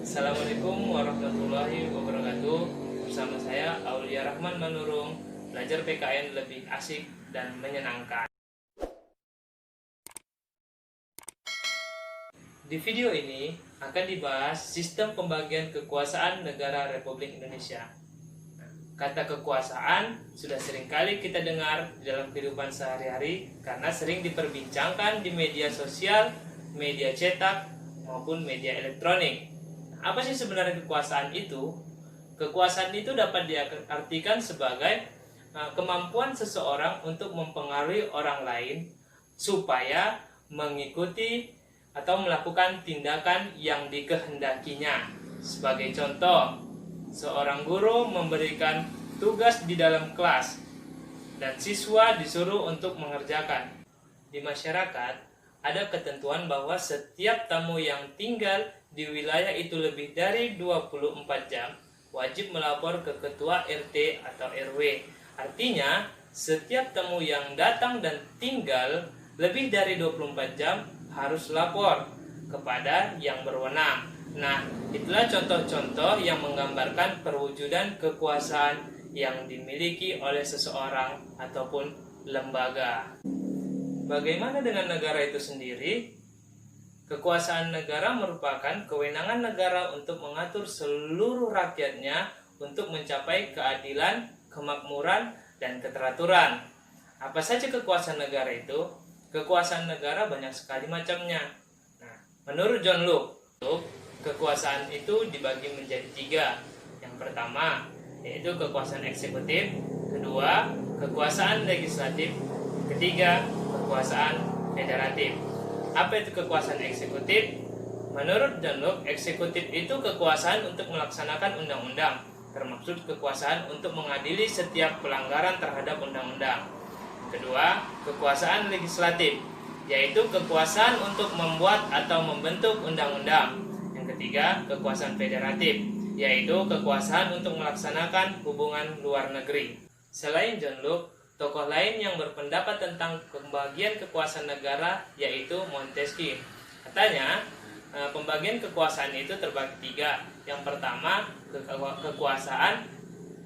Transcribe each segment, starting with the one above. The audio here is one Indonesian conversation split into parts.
Assalamualaikum warahmatullahi wabarakatuh. Bersama saya Aulia Rahman Manurung. Belajar PKN lebih asik dan menyenangkan. Di video ini akan dibahas sistem pembagian kekuasaan negara Republik Indonesia. Kata kekuasaan sudah seringkali kita dengar di dalam kehidupan sehari-hari karena sering diperbincangkan di media sosial, media cetak, maupun media elektronik. Apa sih sebenarnya kekuasaan itu? Kekuasaan itu dapat diartikan sebagai kemampuan seseorang untuk mempengaruhi orang lain supaya mengikuti atau melakukan tindakan yang dikehendakinya. Sebagai contoh, seorang guru memberikan tugas di dalam kelas dan siswa disuruh untuk mengerjakan. Di masyarakat ada ketentuan bahwa setiap tamu yang tinggal di wilayah itu lebih dari 24 jam wajib melapor ke ketua RT atau RW. Artinya, setiap tamu yang datang dan tinggal lebih dari 24 jam harus lapor kepada yang berwenang. Nah, itulah contoh-contoh yang menggambarkan perwujudan kekuasaan yang dimiliki oleh seseorang ataupun lembaga. Bagaimana dengan negara itu sendiri? Kekuasaan negara merupakan kewenangan negara untuk mengatur seluruh rakyatnya untuk mencapai keadilan, kemakmuran, dan keteraturan. Apa saja kekuasaan negara itu? Kekuasaan negara banyak sekali macamnya. Nah, menurut John Locke, kekuasaan itu dibagi menjadi 3. Yang pertama, yaitu kekuasaan eksekutif. Kedua, kekuasaan legislatif. Ketiga, kekuasaan federatif. Apa itu kekuasaan eksekutif? Menurut John Locke, eksekutif itu kekuasaan untuk melaksanakan undang-undang, termasuk kekuasaan untuk mengadili setiap pelanggaran terhadap undang-undang. Kedua, kekuasaan legislatif, yaitu kekuasaan untuk membuat atau membentuk undang-undang. Yang ketiga, kekuasaan federatif, yaitu kekuasaan untuk melaksanakan hubungan luar negeri. Selain John Locke, tokoh lain yang berpendapat tentang pembagian kekuasaan negara yaitu Montesquieu. Katanya, pembagian kekuasaan itu terbagi 3. Yang pertama, kekuasaan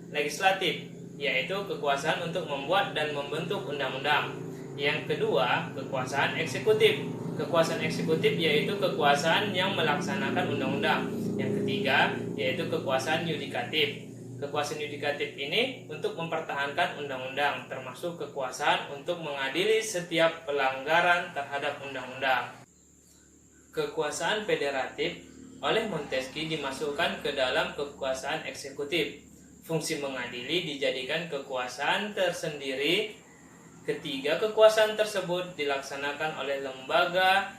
legislatif, yaitu kekuasaan untuk membuat dan membentuk undang-undang. Yang kedua, kekuasaan eksekutif. Kekuasaan eksekutif yaitu kekuasaan yang melaksanakan undang-undang. Yang ketiga, yaitu kekuasaan yudikatif. Kekuasaan yudikatif ini untuk mempertahankan undang-undang, termasuk kekuasaan untuk mengadili setiap pelanggaran terhadap undang-undang. Kekuasaan federatif oleh Montesquieu dimasukkan ke dalam kekuasaan eksekutif. Fungsi mengadili dijadikan kekuasaan tersendiri. Ketiga kekuasaan tersebut dilaksanakan oleh lembaga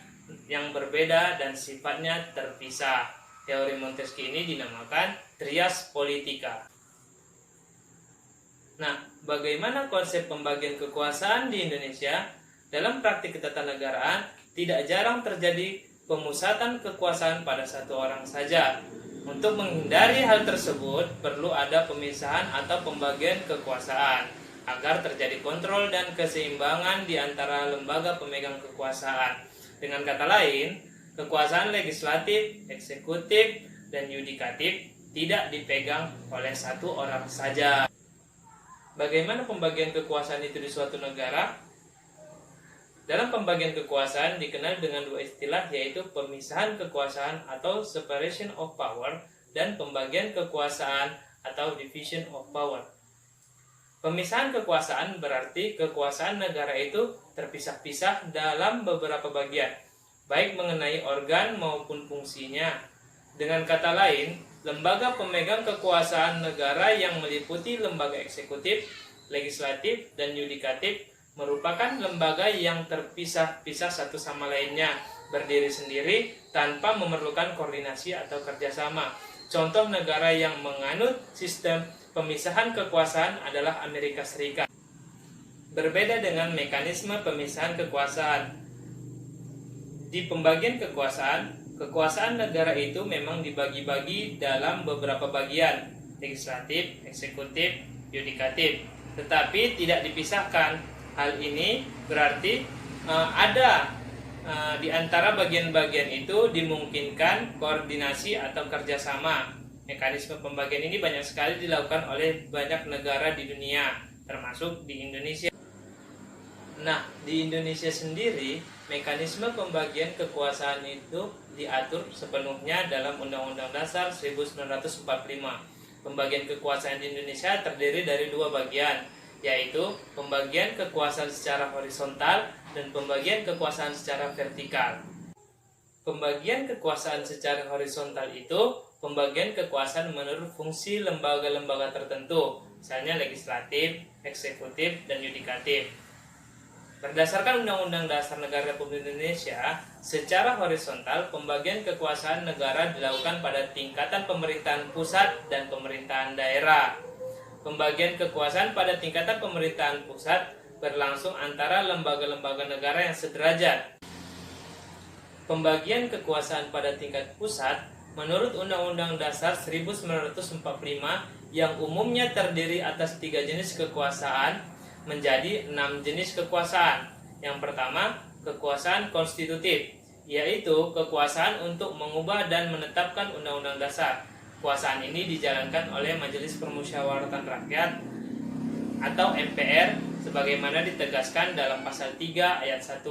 yang berbeda dan sifatnya terpisah. Teori Montesquieu ini dinamakan trias politika. Nah, bagaimana konsep pembagian kekuasaan di Indonesia? Dalam praktik ketatanegaraan, tidak jarang terjadi pemusatan kekuasaan pada satu orang saja. Untuk menghindari hal tersebut, perlu ada pemisahan atau pembagian kekuasaan agar terjadi kontrol dan keseimbangan di antara lembaga pemegang kekuasaan. Dengan kata lain, kekuasaan legislatif, eksekutif, dan yudikatif tidak dipegang oleh satu orang saja. Bagaimana pembagian kekuasaan itu di suatu negara? Dalam pembagian kekuasaan dikenal dengan 2 istilah, yaitu pemisahan kekuasaan atau separation of power dan pembagian kekuasaan atau division of power. Pemisahan kekuasaan berarti kekuasaan negara itu terpisah-pisah dalam beberapa bagian, baik mengenai organ maupun fungsinya. Dengan kata lain, lembaga pemegang kekuasaan negara yang meliputi lembaga eksekutif, legislatif, dan yudikatif merupakan lembaga yang terpisah-pisah satu sama lainnya, berdiri sendiri tanpa memerlukan koordinasi atau kerjasama. Contoh negara yang menganut sistem pemisahan kekuasaan adalah Amerika Serikat. Berbeda dengan mekanisme pemisahan kekuasaan. Di pembagian kekuasaan negara itu memang dibagi-bagi dalam beberapa bagian, legislatif, eksekutif, yudikatif, tetapi tidak dipisahkan. Hal ini berarti ada di antara bagian-bagian itu dimungkinkan koordinasi atau kerjasama. Mekanisme pembagian ini banyak sekali dilakukan oleh banyak negara di dunia, termasuk di Indonesia. Nah, di Indonesia sendiri, mekanisme pembagian kekuasaan itu diatur sepenuhnya dalam Undang-Undang Dasar 1945. Pembagian kekuasaan di Indonesia terdiri dari dua bagian, yaitu pembagian kekuasaan secara horizontal dan pembagian kekuasaan secara vertikal. Pembagian kekuasaan secara horizontal itu pembagian kekuasaan menurut fungsi lembaga-lembaga tertentu, misalnya legislatif, eksekutif, dan yudikatif. Berdasarkan Undang-Undang Dasar Negara Republik Indonesia, secara horizontal pembagian kekuasaan negara dilakukan pada tingkatan pemerintahan pusat dan pemerintahan daerah. Pembagian kekuasaan pada tingkatan pemerintahan pusat berlangsung antara lembaga-lembaga negara yang sederajat. Pembagian kekuasaan pada tingkat pusat menurut Undang-Undang Dasar 1945 yang umumnya terdiri atas 3 jenis kekuasaan menjadi 6 jenis kekuasaan. Yang pertama, kekuasaan konstitutif, yaitu kekuasaan untuk mengubah dan menetapkan undang-undang dasar. Kekuasaan ini dijalankan oleh Majelis Permusyawaratan Rakyat atau MPR sebagaimana ditegaskan dalam pasal 3 ayat 1.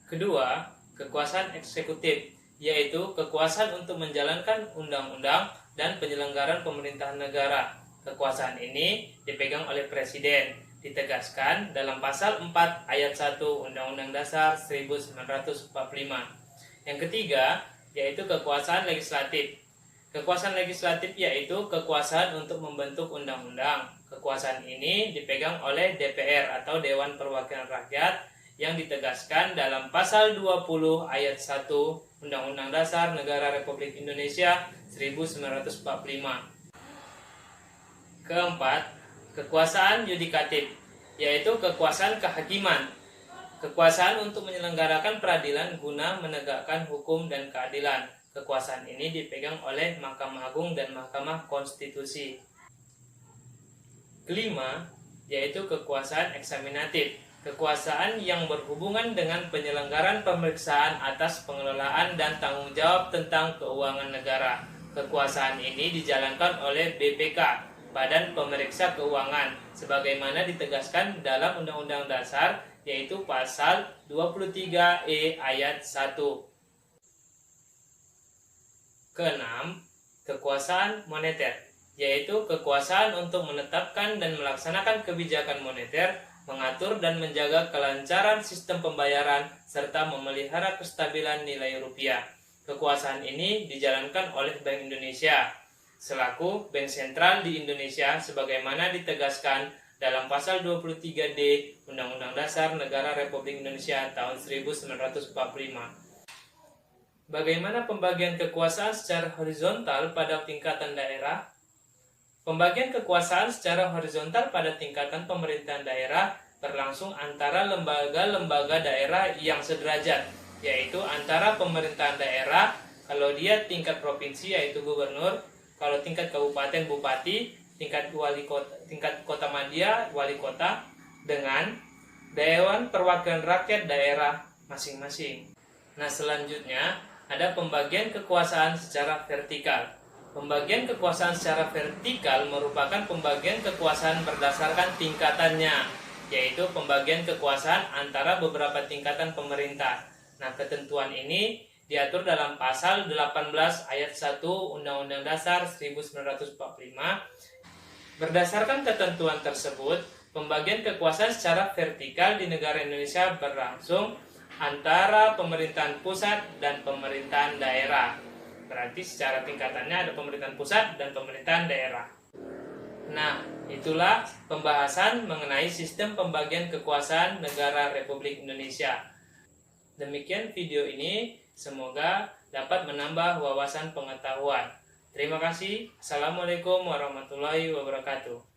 Kedua, kekuasaan eksekutif, yaitu kekuasaan untuk menjalankan undang-undang dan penyelenggaraan pemerintahan negara. Kekuasaan ini dipegang oleh Presiden, ditegaskan dalam pasal 4 ayat 1 Undang-Undang Dasar 1945. Yang ketiga, yaitu kekuasaan legislatif. Kekuasaan legislatif yaitu kekuasaan untuk membentuk undang-undang. Kekuasaan ini dipegang oleh DPR atau Dewan Perwakilan Rakyat yang ditegaskan dalam pasal 20 ayat 1 Undang-Undang Dasar Negara Republik Indonesia 1945. Keempat, kekuasaan yudikatif, yaitu kekuasaan kehakiman. Kekuasaan untuk menyelenggarakan peradilan guna menegakkan hukum dan keadilan. Kekuasaan ini dipegang oleh Mahkamah Agung dan Mahkamah Konstitusi. Kelima, yaitu kekuasaan eksaminatif. Kekuasaan yang berhubungan dengan penyelenggaraan pemeriksaan atas pengelolaan dan tanggung jawab tentang keuangan negara. Kekuasaan ini dijalankan oleh BPK, Badan Pemeriksa Keuangan, sebagaimana ditegaskan dalam Undang-Undang Dasar, yaitu pasal 23E ayat 1. Keenam, kekuasaan moneter, yaitu kekuasaan untuk menetapkan dan melaksanakan kebijakan moneter, mengatur dan menjaga kelancaran sistem pembayaran, serta memelihara kestabilan nilai rupiah. Kekuasaan ini dijalankan oleh Bank Indonesia selaku Bank Sentral di Indonesia sebagaimana ditegaskan dalam pasal 23D Undang-Undang Dasar Negara Republik Indonesia tahun 1945. Bagaimana pembagian kekuasaan secara horizontal pada tingkatan daerah? Pembagian kekuasaan secara horizontal pada tingkatan pemerintahan daerah berlangsung antara lembaga-lembaga daerah yang sederajat, yaitu antara pemerintahan daerah, kalau dia tingkat provinsi yaitu gubernur, kalau tingkat kabupaten bupati, tingkat kota madya wali kota, dengan Dewan Perwakilan Rakyat daerah masing-masing. Nah, selanjutnya ada pembagian kekuasaan secara vertikal. Pembagian kekuasaan secara vertikal merupakan pembagian kekuasaan berdasarkan tingkatannya, yaitu pembagian kekuasaan antara beberapa tingkatan pemerintah. Nah, ketentuan ini diatur dalam pasal 18 ayat 1 Undang-Undang Dasar 1945. Berdasarkan ketentuan tersebut, pembagian kekuasaan secara vertikal di negara Indonesia berlangsung antara pemerintahan pusat dan pemerintahan daerah. Berarti secara tingkatannya ada pemerintahan pusat dan pemerintahan daerah. Nah, itulah pembahasan mengenai sistem pembagian kekuasaan negara Republik Indonesia. Demikian video ini, semoga dapat menambah wawasan pengetahuan. Terima kasih. Assalamualaikum warahmatullahi wabarakatuh.